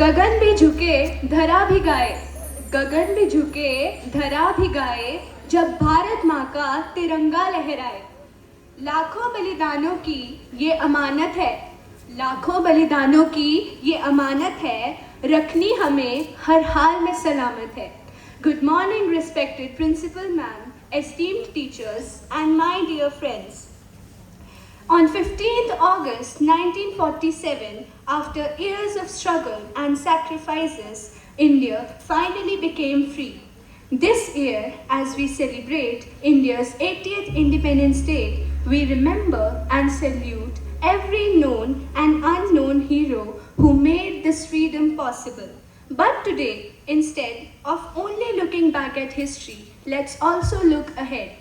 गगन भी झुके धरा भी गाए, गगन भी झुके धरा भी गाए, जब भारत माँ का तिरंगा लहराए। लाखों बलिदानों की ये अमानत है, लाखों बलिदानों की ये अमानत है, रखनी हमें हर हाल में सलामत है। Good morning, respected principal ma'am, esteemed teachers, and my dear friends. On 15th August 1947, after years of struggle and sacrifices, India finally became free. This year, as we celebrate India's 80th Independence Day, we remember and salute every known and unknown hero who made this freedom possible. But today, instead of only looking back at history, let's also look ahead.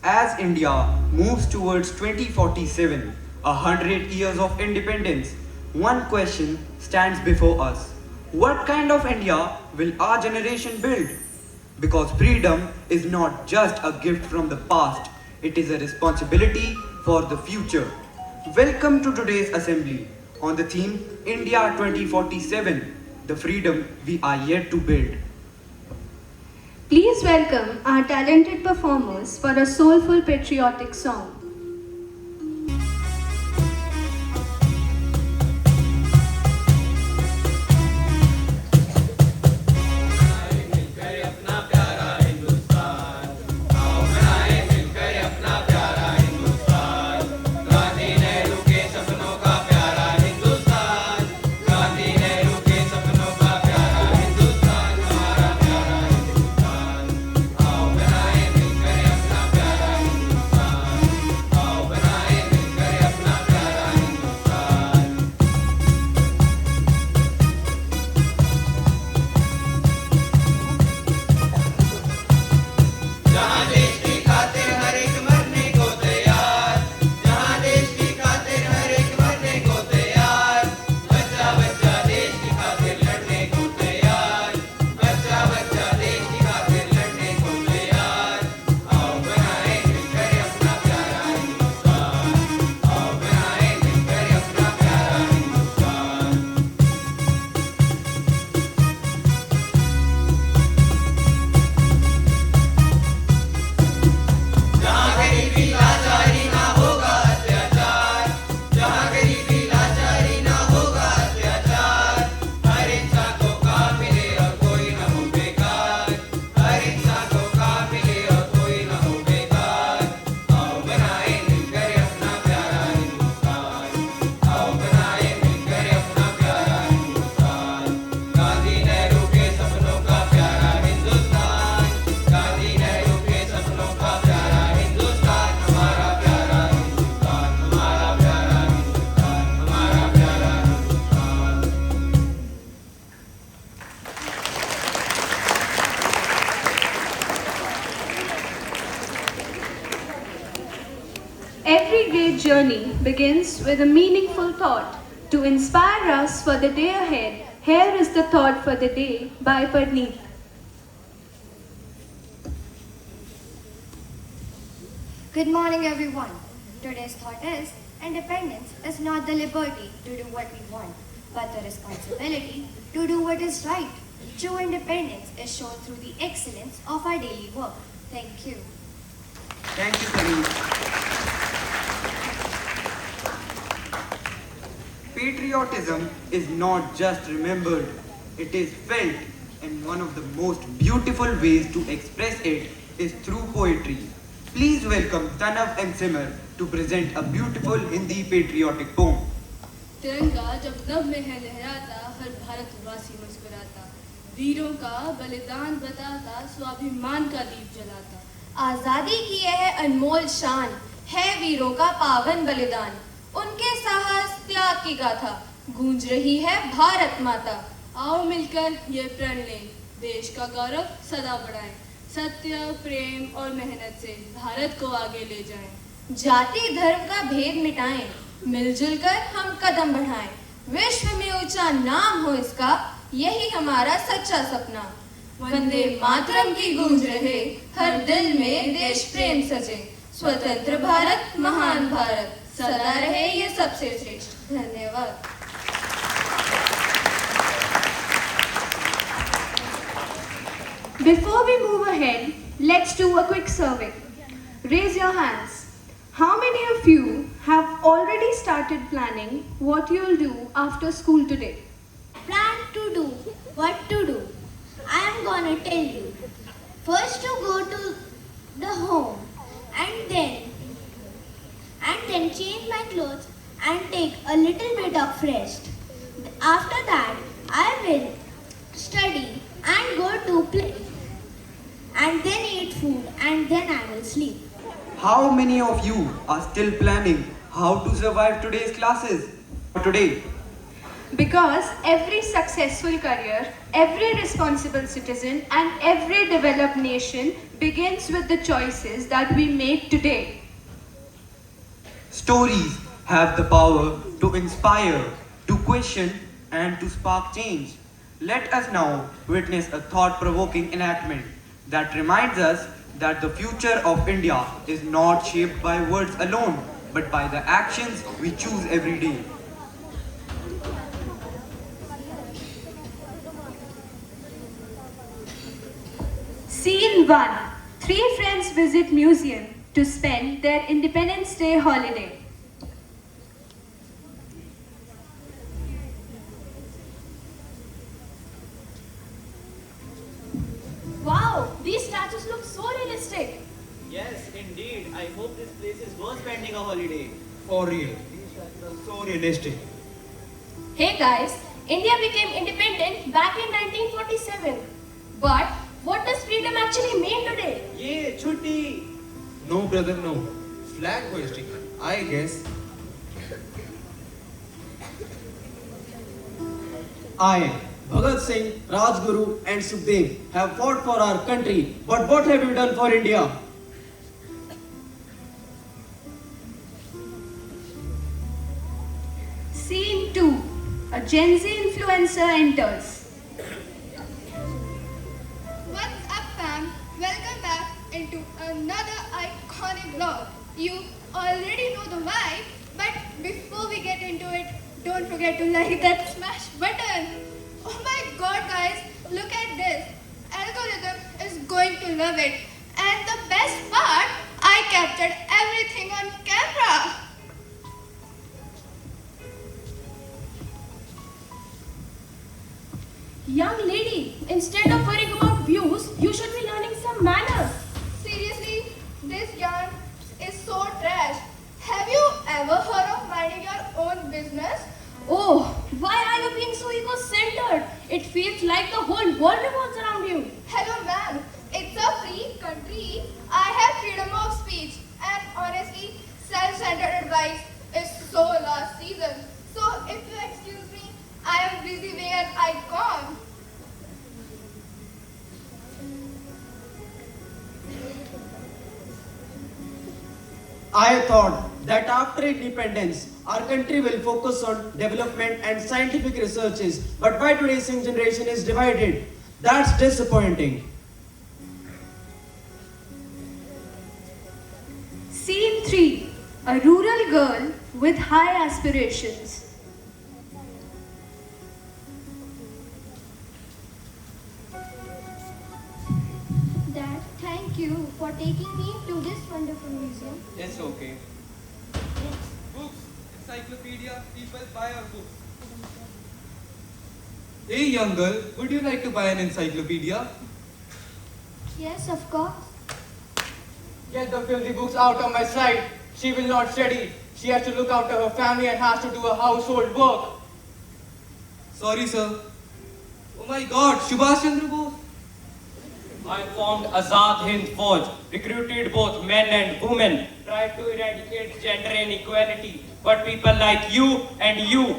As India moves towards 2047, 100 years of independence, one question stands before us. What kind of India will our generation build? Because freedom is not just a gift from the past, it is a responsibility for the future. Welcome to today's assembly on the theme India 2047, the freedom we are yet to build. Please welcome our talented performers for a soulful patriotic song. Every great journey begins with a meaningful thought. To inspire us for the day ahead, here is the thought for the day by Parneet. Good morning, everyone. Today's thought is, independence is not the liberty to do what we want, but the responsibility to do what is right. True independence is shown through the excellence of our daily work. Thank you. Thank you, Kareem. Patriotism is not just remembered, it is felt, and one of the most beautiful ways to express it is through poetry. Please welcome Tanav and Simar to present a beautiful Hindi patriotic poem. तिरंगा जब नभ में है लहराता, हर भारतवासी मुस्कुराता, वीरों का बलिदान बताता, स्वाभिमान का दीप जलाता। आजादी की यह अनमोल शान है वीरों का पावन बलिदान। उनके साहस त्याग की गाथा गूंज रही है भारत माता। आओ मिलकर ये प्रण लें, देश का गौरव सदा बढ़ाएं, सत्य, प्रेम और मेहनत से भारत को आगे ले जाएं। जाति धर्म का भेद मिटाएं, मिलजुल कर हम कदम बढ़ाएं। विश्व में ऊंचा नाम हो इसका, यही हमारा सच्चा सपना। वंदे मातरम की गूंज रहे, हर दिल में देश प्रेम सजे। स्वतंत्र भारत, महान भारत, सदा रहे ये सबसे श्रेष्ठ। धन्यवाद। Before we move ahead, let's do a quick survey. Raise your hands. How many of you have already started planning what you'll do after school today? Plan to do what to do. I am gonna tell you. First to go to the home and then change my clothes and take a little bit of rest. After that, I will study and go to play and then eat food and then I will sleep. How many of you are still planning how to survive today's classes? Today, Because every successful career, every responsible citizen, and every developed nation begins with the choices that we make today. stories have the power to inspire, to question, and to spark change. Let us now witness a thought provoking enactment that reminds us that the future of India is not shaped by words alone, but by the actions we choose every day. Scene 1. Three friends visit museum to spend their Independence Day holiday. Wow, these statues look so realistic. Yes, indeed. I hope this place is worth spending a holiday. For real. These statues are so realistic. Hey guys, India became independent back in 1947. But what does freedom actually mean today? Yay, chutti! No, brother, no. Flag hoisting. I guess. I, Bhagat Singh, Rajguru and Sukhdev have fought for our country, but what have you done for India? Scene 2. A Gen Z influencer enters. What's up, fam? Welcome back into another iconic vlog. You already know the vibe, but before we get into it, don't forget to like that smash button. Oh my god, guys, look at this. Algorithm is going to love it. And the best part, I captured everything on camera. Young lady, instead of worrying about views, you should be learning some manners. Seriously, this yarn is so trash. Have you ever heard of minding your own business? Oh, why are you being so ego-centered? It feels like the whole world revolves around you. Hello, ma'am. It's a free country. I have freedom of speech. And honestly, self-centered advice is so last season. So if you excuse me, I am busy where I come. I thought that after independence, our country will focus on development and scientific researches, but why today's young generation is divided? That's disappointing. Scene 3. A rural girl with high aspirations. Dad, thank you for taking me to this wonderful museum. It's okay. Books, books, encyclopedia, people buy our books. Hey young girl, would you like to buy an encyclopedia? Yes, of course. Get the filthy books out of my sight. She will not study. She has to look after her family and has to do her household work. Sorry, sir. Oh my god, Subhash Chandra Bose. I formed Azad Hind Fauj, recruited both men and women, tried to eradicate gender inequality, but people like you and you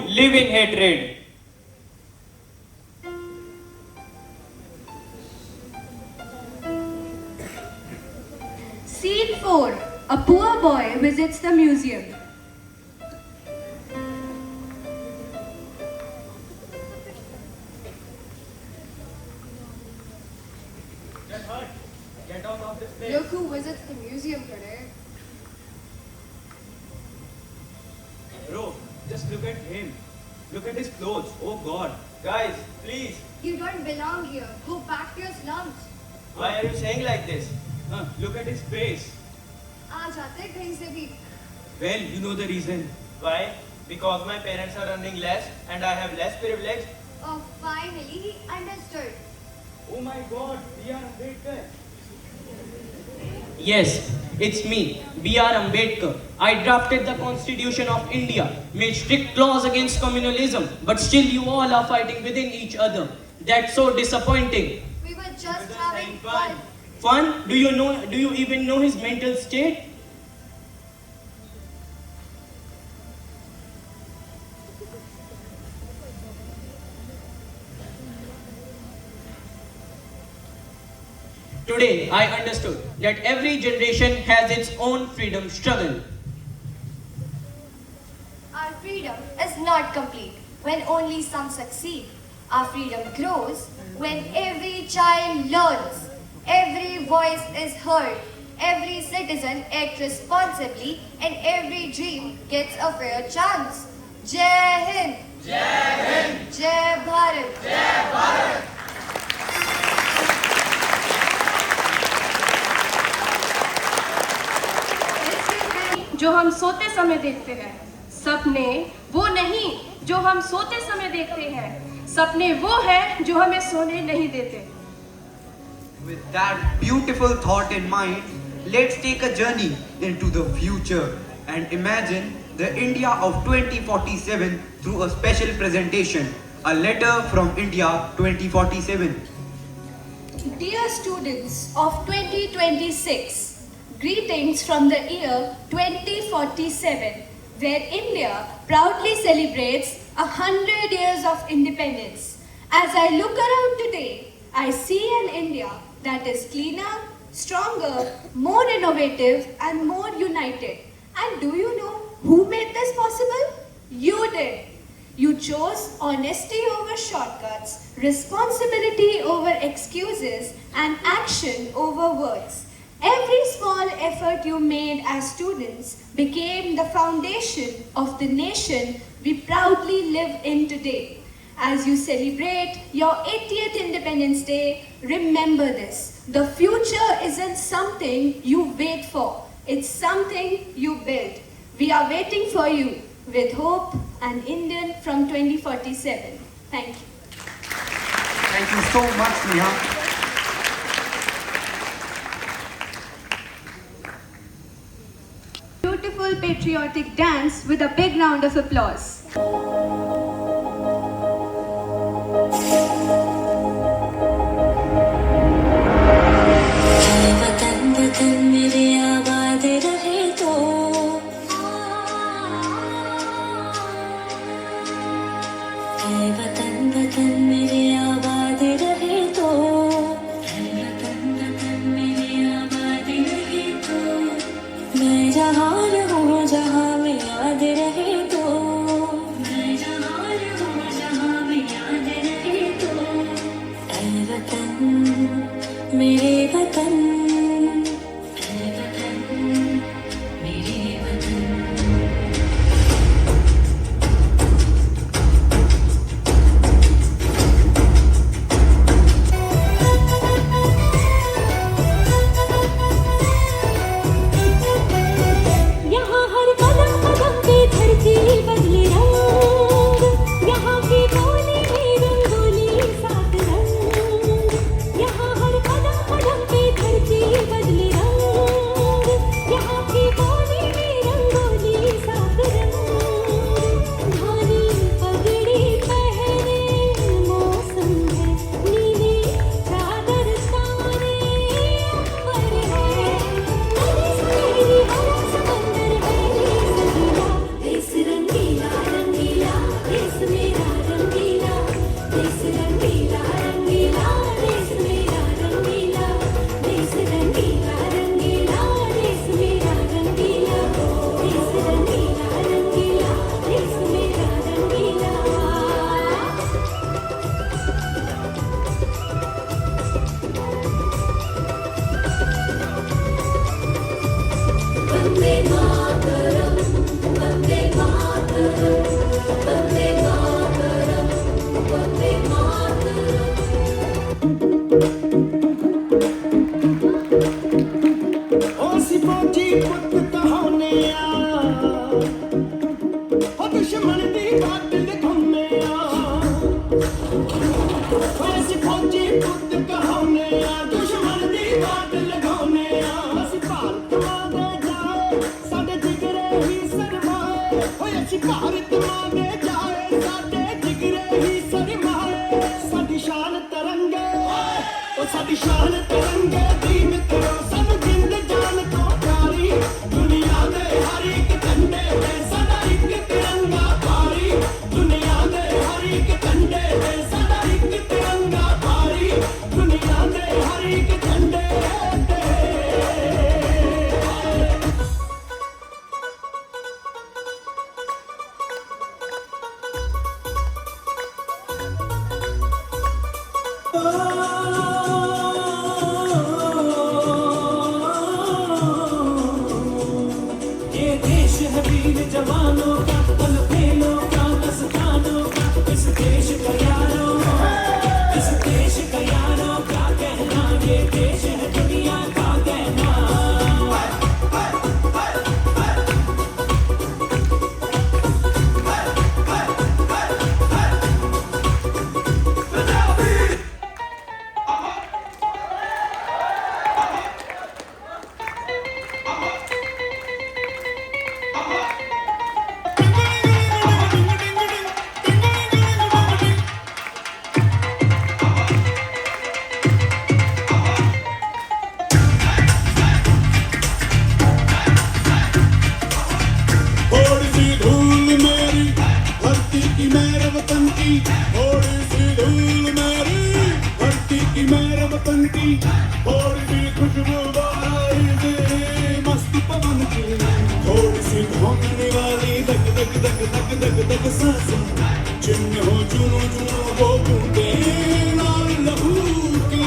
live in hatred. Scene 4. A poor boy visits the museum. Get out of this place. Look who visits the museum today. Bro, just look at him. Look at his clothes. Oh god. Guys, please. You don't belong here. Go back to your slums. Why are you saying like this? Look at his face. आ जाते कहीं से भी. Well, you know the reason. Why? Because my parents are earning less and I have less privilege. Oh, finally he understood. Oh my God, we are Ambedkar. Yes, it's me, B.R. Ambedkar. I drafted the Constitution of India, made strict laws against communalism, but still you all are fighting within each other. That's so disappointing. We were just having fun. Fun? Do you even know his mental state? Today, I understood that every generation has its own freedom struggle. Our freedom is not complete when only some succeed. Our freedom grows when every child learns, every voice is heard, every citizen acts responsibly, and every dream gets a fair chance. Jai Hind! Jai Hind! Jai Bharat! Jai Bharat! जो हम सोते समय देखते हैं, सपने वो नहीं जो हम सोते समय देखते हैं, सपने वो हैं जो हमें सोने नहीं देते. With that beautiful thought in mind, let's take a journey into the future and imagine the India of 2047 through a special presentation, a letter from India 2047. Dear students of 2026, greetings from the year 2047, where India proudly celebrates 100 years of independence. As I look around today, I see an India that is cleaner, stronger, more innovative, and more united. And do you know who made this possible? You did. You chose honesty over shortcuts, responsibility over excuses, and action over words. Every small effort you made as students became the foundation of the nation we proudly live in today. As you celebrate your 80th Independence Day, remember this: the future isn't something you wait for, it's something you build. We are waiting for you with hope, an Indian from 2047. Thank you. Thank you so much, Neha. Beautiful patriotic dance with a big round of applause. वतन वतन मेरे आबाद रहे तो वतन वतन मेरे आबाद रहे तो वतन वतन मेरे आबाद रहे तो मैं जहाँ रहूँ जहाँ में याद रहे तो मैं जहाँ रहूँ जहाँ में याद रहे तो ऐ वतन मेरे वतन ऐ वतन मेरे वतन यहाँ हर कदम कदम पे धरती बदले रंग यहाँ की बोली में रंगोली सात रंग यहाँ हर कदम कदम पे धरती बदले रंग यहाँ की बोली में रंगोली सात रंग धानी पगड़ी पहने मौसम है नीली चादर ताने अंबर है नदी सुनहरी हरा समंदर है देश रंगीला रंगीला देश मेरा रंगीला देश रंगीला रंगीला देश मेरा रंगीला देश रंगीला रंगीला देश मेरा रंगीला देश रंगीला रंगीला देश मेरा रंगीला वंदे मातरम वंदे मातरम वंदे मातरम दुश्मन दी बादल घूमे ऐसी फौजी पुत कहाने दुश्मन दी बादल घूमे ऐसी भारत मांगे जाए साडे जिगरे ही सरमाए ऐसी भारत मांगे जाए साडे जिगरे ही सरमाए साडी शान तरंगे साडी शान तरंगे दी मित्रो सानू जिंद जान तो प्यारी दुनिया दे हर एक झंडे ते साडा एक तिरंगा भारी दुनिया दे हर एक झंडे ते साडा एक तिरंगा भारी दुनिया दे हर एक झंडे ते ये देश है वीर जवानों का पल फेलों का दस्तानों का इस देश का यारों इस देश का यारों क्या कहना ये देश है दुनिया का कहना थोड़ी सी धूल मेरी धरती की मेरे वतन की थोड़ी सी धूल मेरी धरती की मेरे वतन की थोड़ी सी खुशबू बाहर से मस्ती पवन की थोड़ी सी धोखने वाली धक धक धक धक धक धक सांसें चिन्ह हो चुनो चुनो वो बूंदे लाल लहू की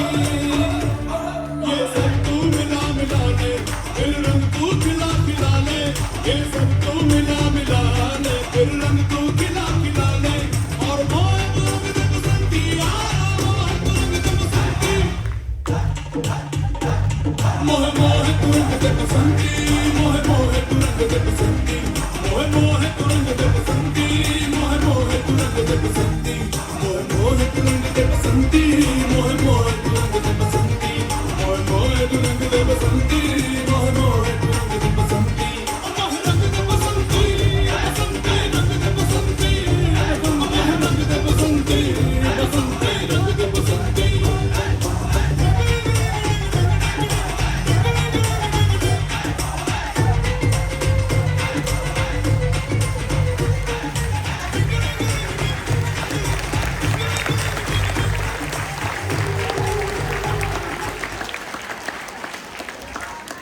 ये सब तू मिला मिला ले फिर रंग तू खिला खिला ले ये सब तू मिला मिला ले फिर रंग तू खिला खिला ले और मोह रंग दे बसंती मोह रंग दे बसंती मोह मोह तू रंग दे बसंती मोह मोह तू रंग दे बसंती मोह मोह तू रंग दे बसंती मोह मोह तू रंग दे बसंती मोह मोह तू रंग दे बसंती मोह मोह तू रंग दे बसंती मोह मोह तू रंग दे बसंती मोह मोह तू रंग दे बसंती मोह रंग दे बसंती बसंती रंग दे बसंती मोह रंग दे बसंती बसंती रंग दे बसंती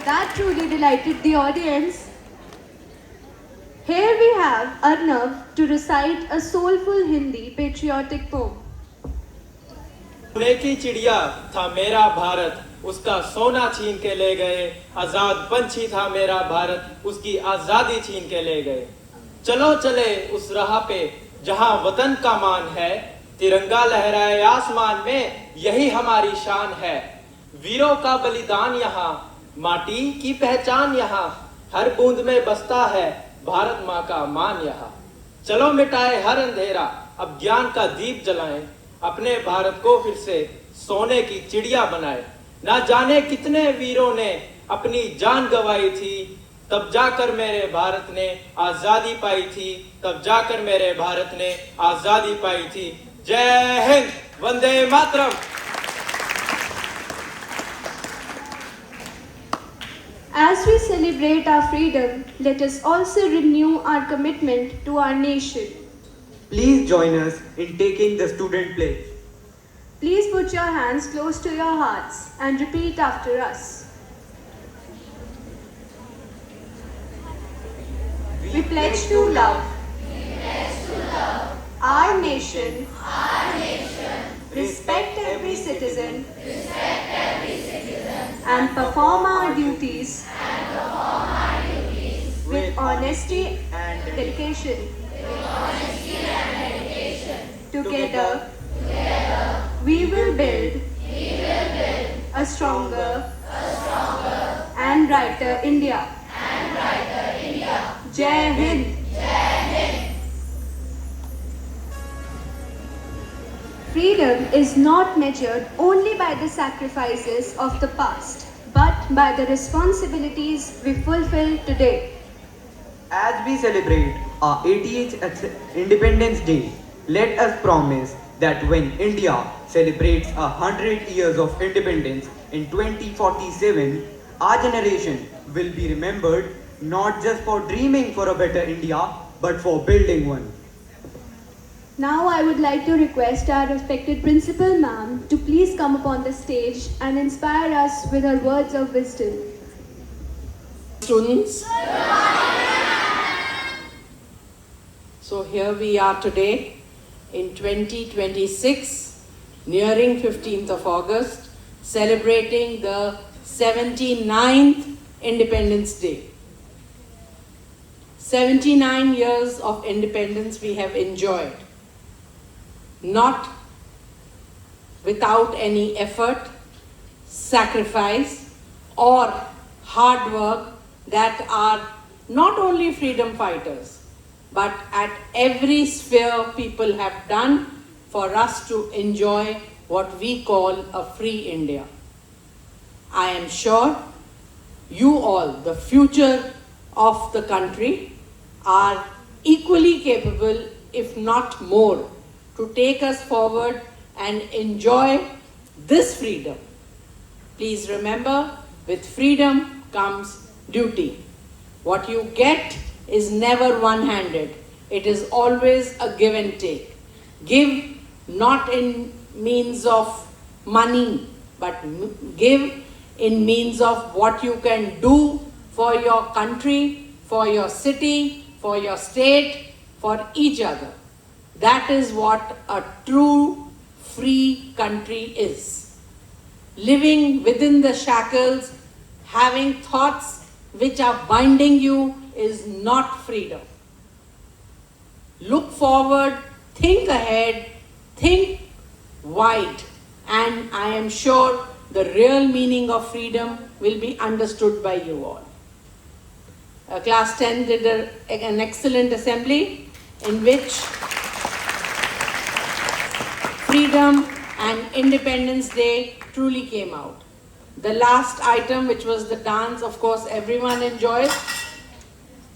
That truly delighted the audience. Here we have Arnav to recite a soulful Hindi patriotic poem. सोने की चिड़िया था मेरा भारत उसका सोना छीन के ले गए आजाद पंछी था मेरा भारत उसकी आजादी छीन के ले गए चलो चले उस राह पे जहां वतन का मान है तिरंगा लहराए आसमान में यही हमारी शान है वीरों का बलिदान यहाँ माटी की पहचान यहाँ हर बूंद में बसता है भारत माँ का मान यहाँ चलो मिटाए हर अंधेरा अब ज्ञान का दीप जलाएं अपने भारत को फिर से सोने की चिड़िया बनाए ना जाने कितने वीरों ने अपनी जान गंवाई थी तब जाकर मेरे भारत ने आजादी पाई थी तब जाकर मेरे भारत ने आजादी पाई थी जय Hind Vande Mataram As we celebrate our freedom, let us also renew our commitment to our nation. Please join us in taking the student pledge. Please put your hands close to your hearts and repeat after us. We pledge to love our nation, respect every citizen, and perform our duties with honesty and dedication. Together, we will build a stronger and brighter India. Jai Hind. Freedom is not measured only by the sacrifices of the past, but by the responsibilities we fulfill today. As we celebrate our 88th Independence Day, let us promise that when India celebrates 100 years of independence in 2047, our generation will be remembered not just for dreaming for a better India, but for building one. Now I would like to request our respected Principal Ma'am to please come upon the stage and inspire us with her words of wisdom. Students, so here we are today in 2026, nearing 15th of August, celebrating the 79th Independence Day. 79 years of independence we have enjoyed, not without any effort, sacrifice, or hard work that are not only freedom fighters, but at every sphere people have done for us to enjoy what we call a free India. I am sure you all, the future of the country, are equally capable, if not more, to take us forward and enjoy this freedom. Please remember, with freedom comes duty. What you get is never one-handed. It is always a give and take. Give not in means of money, but give in means of what you can do for your country, for your city, for your state, for each other. That is what a true free country is. Living within the shackles, having thoughts which are binding you is not freedom. Look forward, think ahead, think wide, and I am sure the real meaning of freedom will be understood by you all. Class 10 did an excellent assembly in which Freedom and Independence Day truly came out. The last item, which was the dance, of course everyone enjoyed,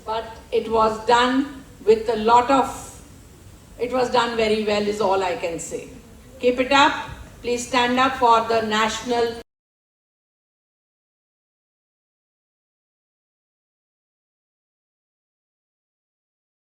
but it was done with a lot of, it was done very well is all I can say. Keep it up. Please stand up for the national